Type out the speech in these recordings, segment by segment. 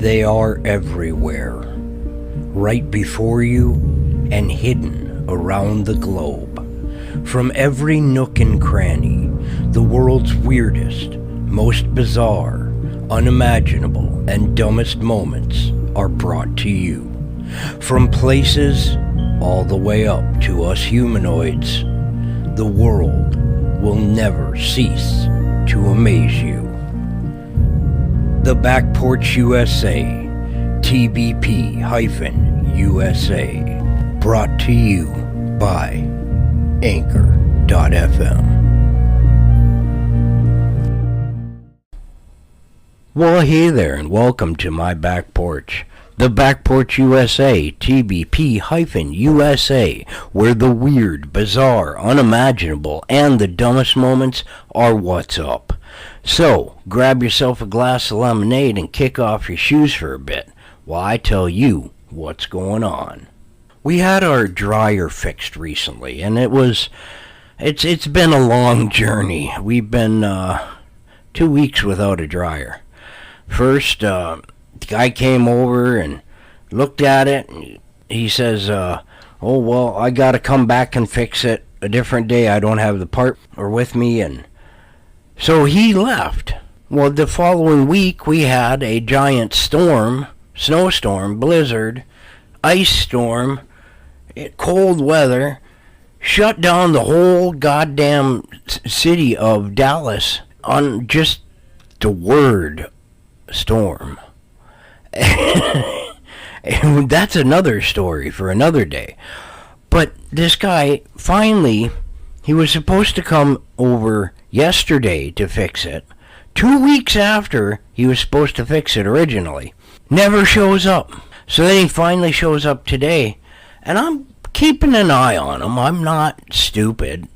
They are everywhere, right before you and hidden around the globe. From every nook and cranny, the world's weirdest, most bizarre, unimaginable, and dumbest moments are brought to you. From places all the way up to us humanoids, the world will never cease to amaze you. The Back Porch USA, TBP-USA, brought to you by Anchor.fm. Well, hey there, and welcome to my back porch. The Back Porch USA, TBP-USA, where the weird, bizarre, unimaginable, and the dumbest moments are what's up. So, grab yourself a glass of lemonade and kick off your shoes for a bit while I tell you what's going on. We had our dryer fixed recently, and it's been a long journey. We've been 2 weeks without a dryer. First, the guy came over and looked at it, and he says, oh, well, I gotta come back and fix it a different day. I don't have the part with me, and so he left. Well, the following week, we had a giant storm, snowstorm, blizzard, ice storm, cold weather, shut down the whole goddamn city of Dallas on just the word storm. And that's another story for another day. But this guy, finally, he was supposed to come over yesterday to fix it. 2 weeks after he was supposed to fix it originally. Never shows up. So then he finally shows up today. And I'm keeping an eye on him. I'm not stupid.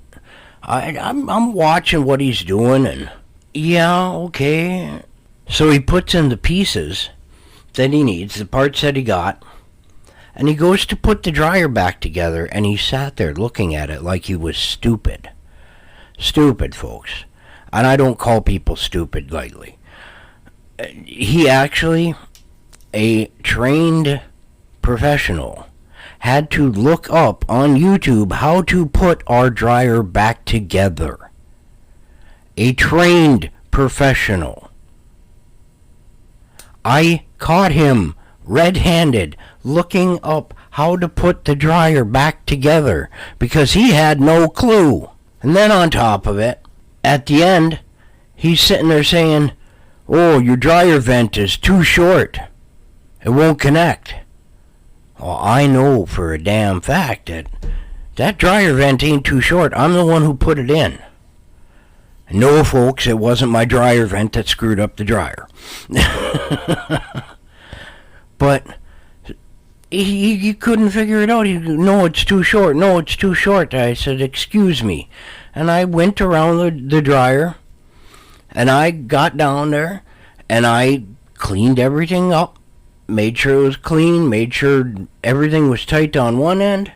I'm watching what he's doing, and yeah, okay. So he puts in the pieces that he needs, the parts that he got, and he goes to put the dryer back together, and he sat there looking at it like he was stupid. Stupid, folks. And I don't call people stupid lightly. He actually, a trained professional, had to look up on YouTube how to put our dryer back together. A trained professional. I caught him red-handed looking up how to put the dryer back together because he had no clue. And then on top of it, at the end, he's sitting there saying, oh, your dryer vent is too short. It won't connect. Well, I know for a damn fact that that dryer vent ain't too short. I'm the one who put it in. No, folks, it wasn't my dryer vent that screwed up the dryer. But he couldn't figure it out. No, it's too short. No, it's too short. I said, excuse me. And I went around the dryer, and I got down there, and I cleaned everything up, made sure it was clean, made sure everything was tight on one end.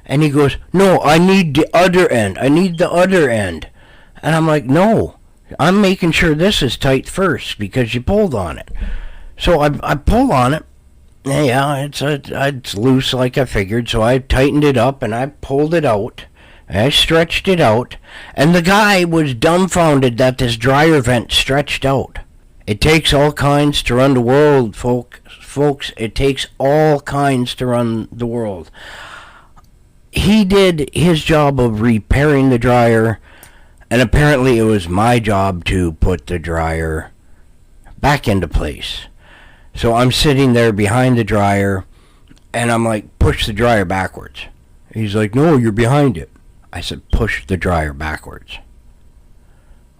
And he goes, no, I need the other end. I need the other end. And I'm like, no, I'm making sure this is tight first because you pulled on it. So I pull on it. Yeah, it's loose like I figured. So I tightened it up and I pulled it out. I stretched it out. And the guy was dumbfounded that this dryer vent stretched out. It takes all kinds to run the world, folks. It takes all kinds to run the world. He did his job of repairing the dryer. And apparently it was my job to put the dryer back into place. So I'm sitting there behind the dryer, and I'm like, push the dryer backwards. He's like, no, you're behind it. I said, push the dryer backwards.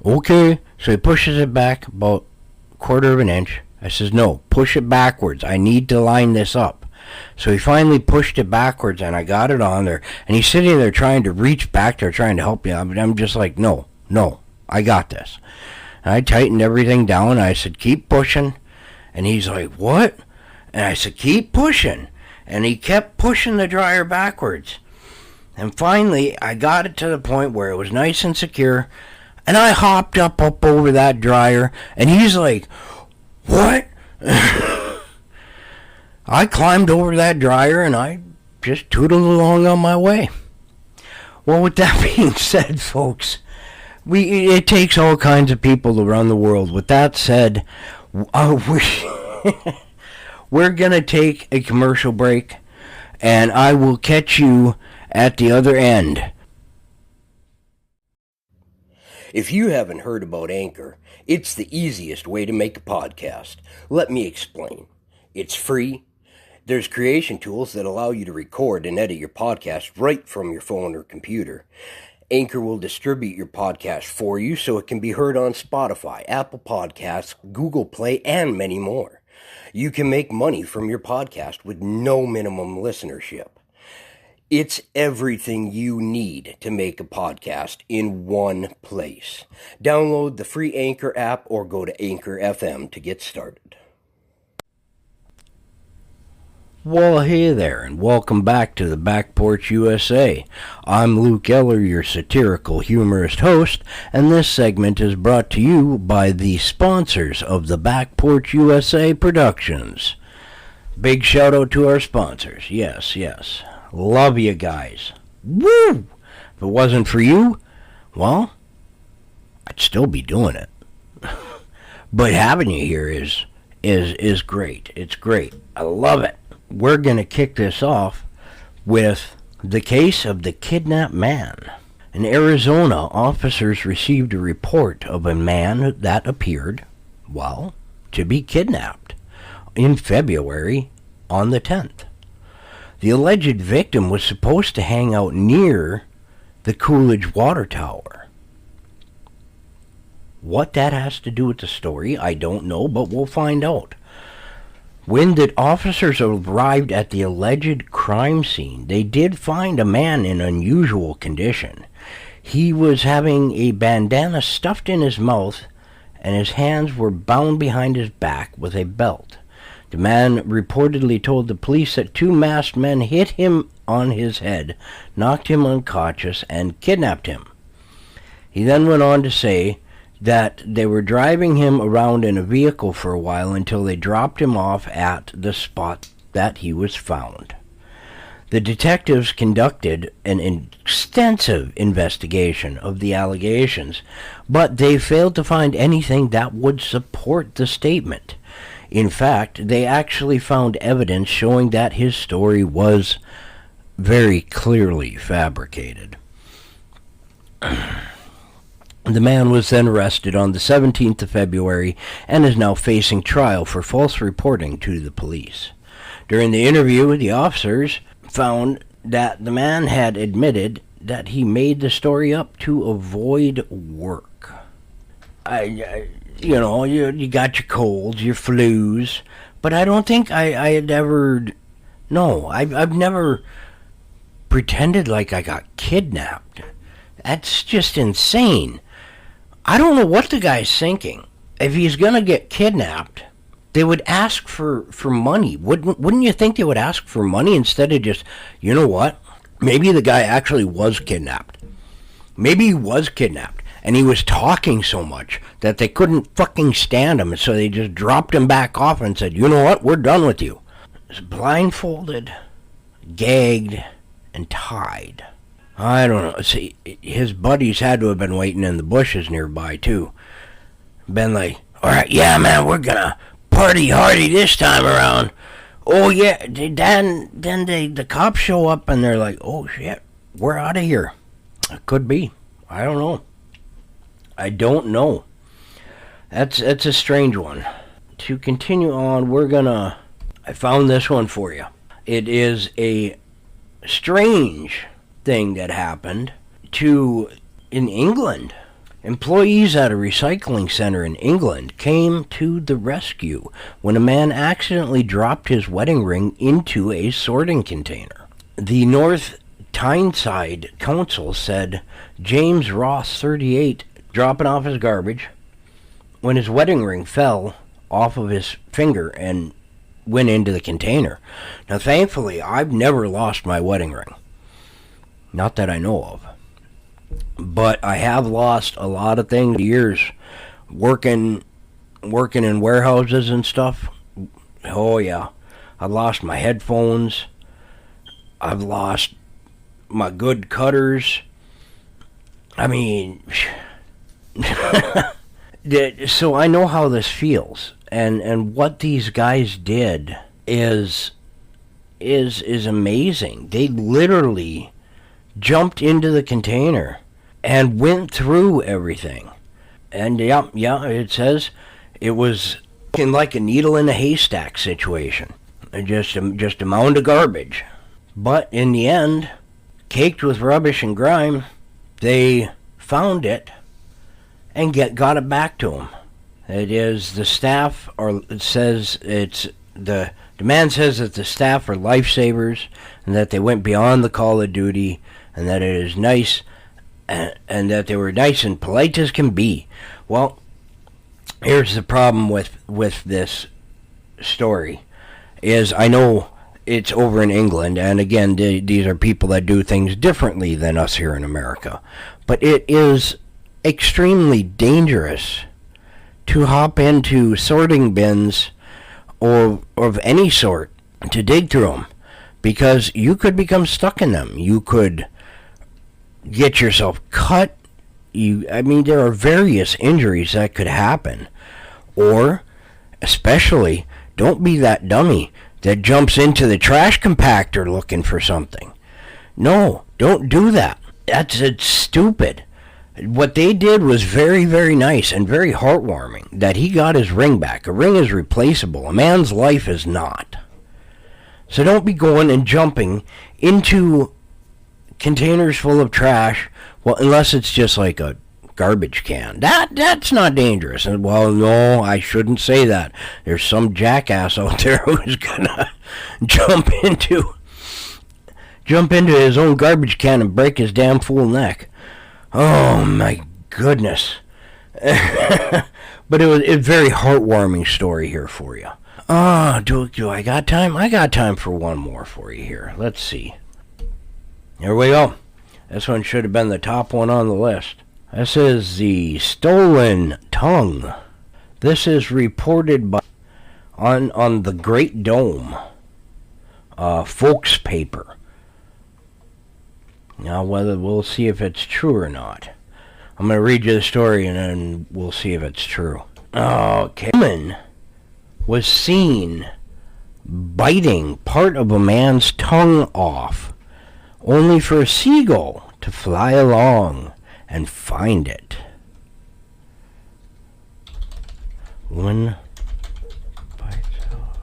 Okay. So he pushes it back about a quarter of an inch. I says, no, push it backwards. I need to line this up. So he finally pushed it backwards, and I got it on there. And he's sitting there trying to reach back there, trying to help me. I'm just like, no, I got this. And I tightened everything down. I said, keep pushing. And he's like, what? And I said, keep pushing. And he kept pushing the dryer backwards. And finally, I got it to the point where it was nice and secure. And I hopped up over that dryer. And he's like, what? I climbed over that dryer and I just tootled along on my way. Well, with that being said, folks, it takes all kinds of people around the world. With that said, we're going to take a commercial break, and I will catch you at the other end. If you haven't heard about Anchor, it's the easiest way to make a podcast. Let me explain. It's free. There's creation tools that allow you to record and edit your podcast right from your phone or computer. Anchor will distribute your podcast for you so it can be heard on Spotify, Apple Podcasts, Google Play, and many more. You can make money from your podcast with no minimum listenership. It's everything you need to make a podcast in one place. Download the free Anchor app or go to Anchor FM to get started. Well, hey there, and welcome back to the Back Porch USA. I'm Luke Eller, your satirical humorist host, and this segment is brought to you by the sponsors of the Back Porch USA Productions. Big shout out to our sponsors. Yes. Love you guys. Woo! If it wasn't for you, well, I'd still be doing it. But having you here is great. It's great. I love it. We're going to kick this off with the case of the kidnapped man. In Arizona, officers received a report of a man that appeared, well, to be kidnapped in February on the 10th. The alleged victim was supposed to hang out near the Coolidge Water Tower. What that has to do with the story, I don't know, but we'll find out. When the officers arrived at the alleged crime scene, they did find a man in unusual condition. He was having a bandana stuffed in his mouth, and his hands were bound behind his back with a belt. The man reportedly told the police that two masked men hit him on his head, knocked him unconscious, and kidnapped him. He then went on to say that they were driving him around in a vehicle for a while until they dropped him off at the spot that he was found. The detectives conducted an extensive investigation of the allegations, but they failed to find anything that would support the statement. In fact, they actually found evidence showing that his story was very clearly fabricated. The man was then arrested on the 17th of February and is now facing trial for false reporting to the police. During the interview, the officers found that the man had admitted that he made the story up to avoid work. You got your colds, your flus, but I don't think I had ever... No, I've never pretended like I got kidnapped. That's just insane. I don't know what the guy's thinking. If he's gonna get kidnapped, they would ask for money. Wouldn't you think they would ask for money instead of just, you know what? Maybe the guy actually was kidnapped. Maybe he was kidnapped, and he was talking so much that they couldn't fucking stand him, so they just dropped him back off and said, you know what? We're done with you. He's blindfolded, gagged, and tied. I don't know. See, his buddies had to have been waiting in the bushes nearby, too. Been like, all right, yeah, man, we're gonna party hardy this time around. Oh, yeah. Then the cops show up, and they're like, oh, shit, we're out of here. It could be. I don't know. I don't know. That's a strange one. To continue on, I found this one for you. It is a strange thing that happened in England. Employees at a recycling center in England came to the rescue when a man accidentally dropped his wedding ring into a sorting container. The North Tyneside Council said James Ross, 38, dropping off his garbage when his wedding ring fell off of his finger and went into the container. Now, thankfully, I've never lost my wedding ring. Not that I know of. But I have lost a lot of things years working in warehouses and stuff. Oh, yeah. I've lost my headphones. I've lost my good cutters. I mean, so I know how this feels. And what these guys did is amazing. They literally jumped into the container and went through everything. And yeah, it says it was like a needle in a haystack situation. Just a mound of garbage. But in the end, caked with rubbish and grime, they found it and got it back to them. It is the staff, or it says it's the man says that the staff are lifesavers and that they went beyond the call of duty and that it is nice and that they were nice and polite as can be. Well, here's the problem with this story is I know it's over in England, and again, these are people that do things differently than us here in America. But it is extremely dangerous to hop into sorting bins or of any sort to dig through them, because you could become stuck in them. You could get yourself cut. There are various injuries that could happen. Or, especially, don't be that dummy that jumps into the trash compactor looking for something. No, don't do that. It's stupid. What they did was very, very nice and very heartwarming, that he got his ring back. A ring is replaceable. A man's life is not. So don't be going and jumping into containers full of trash, well, unless it's just like a garbage can. That's not dangerous. And well, no, I shouldn't say that. There's some jackass out there who's gonna jump into his own garbage can and break his damn fool neck. Oh my goodness. But it was a very heartwarming story here for you. Do I got time? I got time for one more for you here. Let's see. Here we go. This one should have been the top one on the list. This is the stolen tongue. This is reported by on the Great Dome Folks paper. Now, we'll see if it's true or not. I'm going to read you the story and then we'll see if it's true. Okay. A woman was seen biting part of a man's tongue off, only for a seagull to fly along and find it. Woman bites off.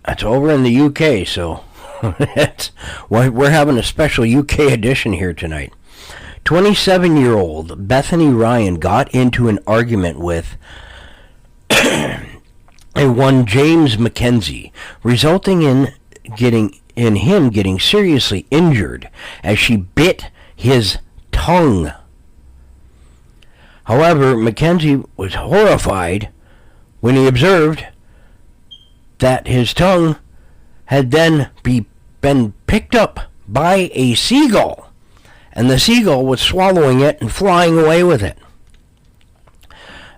That's over in the UK, so we're having a special UK edition here tonight. 27-year-old Bethany Ryan got into an argument with one James McKenzie, resulting in him getting seriously injured as she bit his tongue. However, McKenzie was horrified when he observed that his tongue had then been picked up by a seagull, and the seagull was swallowing it and flying away with it.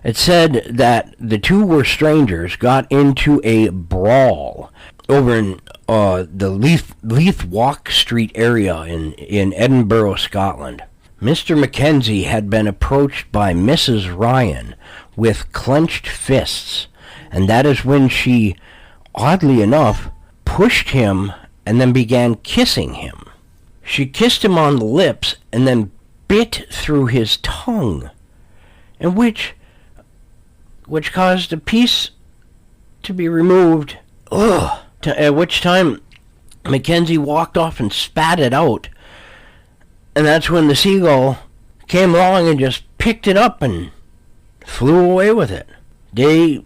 It said that the two were strangers, got into a brawl over in the Leith Walk Street area in Edinburgh, Scotland. Mr. Mackenzie had been approached by Mrs. Ryan with clenched fists, and that is when she, oddly enough, pushed him and then began kissing him. She kissed him on the lips and then bit through his tongue, and which caused a piece to be removed. At which time Mackenzie walked off and spat it out, and that's when the seagull came along and just picked it up and flew away with it. They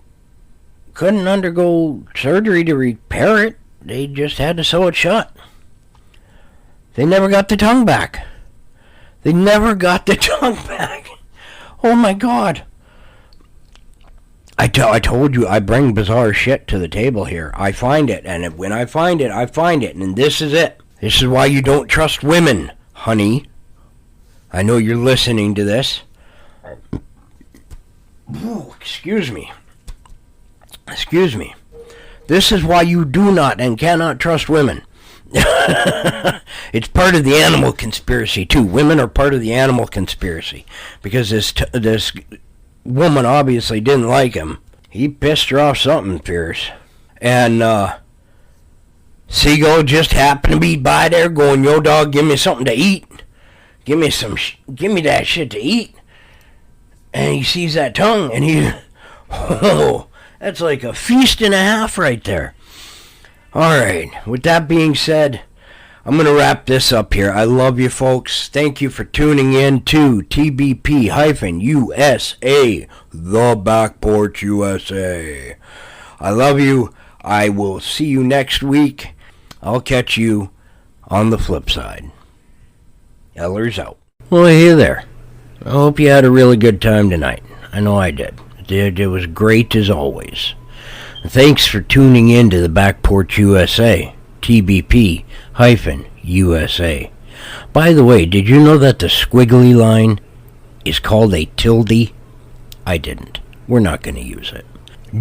couldn't undergo surgery to repair it. They just had to sew it shut. They never got the tongue back. Oh my God. I told you I bring bizarre shit to the table here. I find it, and when I find it, and this is it. This is why you don't trust women, honey. I know you're listening to this. Ooh, excuse me. This is why you do not and cannot trust women. It's part of the animal conspiracy too. Women are part of the animal conspiracy because this woman obviously didn't like him. He pissed her off something fierce, and Seagull just happened to be by there, going, "Yo, dog, give me something to eat. Give me that shit to eat." And he sees that tongue, and he, oh, that's like a feast and a half right there. All right, with that being said, I'm going to wrap this up here. I love you, folks. Thank you for tuning in to TBP-USA, the Back Porch USA. I love you. I will see you next week. I'll catch you on the flip side. Eller's out. Well, hey there. I hope you had a really good time tonight. I know I did. It was great as always. Thanks for tuning in to the Back Porch USA, TBP-USA. By the way, did you know that the squiggly line is called a tilde? I didn't. We're not going to use it.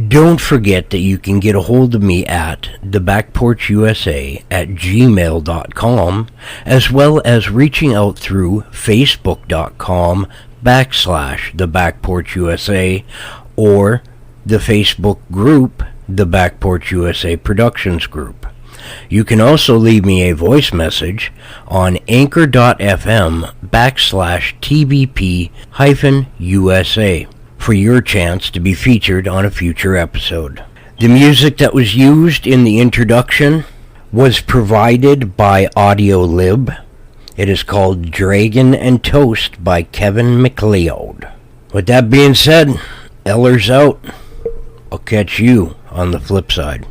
Don't forget that you can get a hold of me at thebackporchusa@gmail.com, as well as reaching out through facebook.com/thebackporchusa or the Facebook group, the Back Porch USA Productions Group. You can also leave me a voice message on anchor.fm/TBP-USA for your chance to be featured on a future episode. The music that was used in the introduction was provided by Audiolib. It is called Dragon and Toast by Kevin MacLeod. With that being said, Eller's out. I'll catch you on the flip side.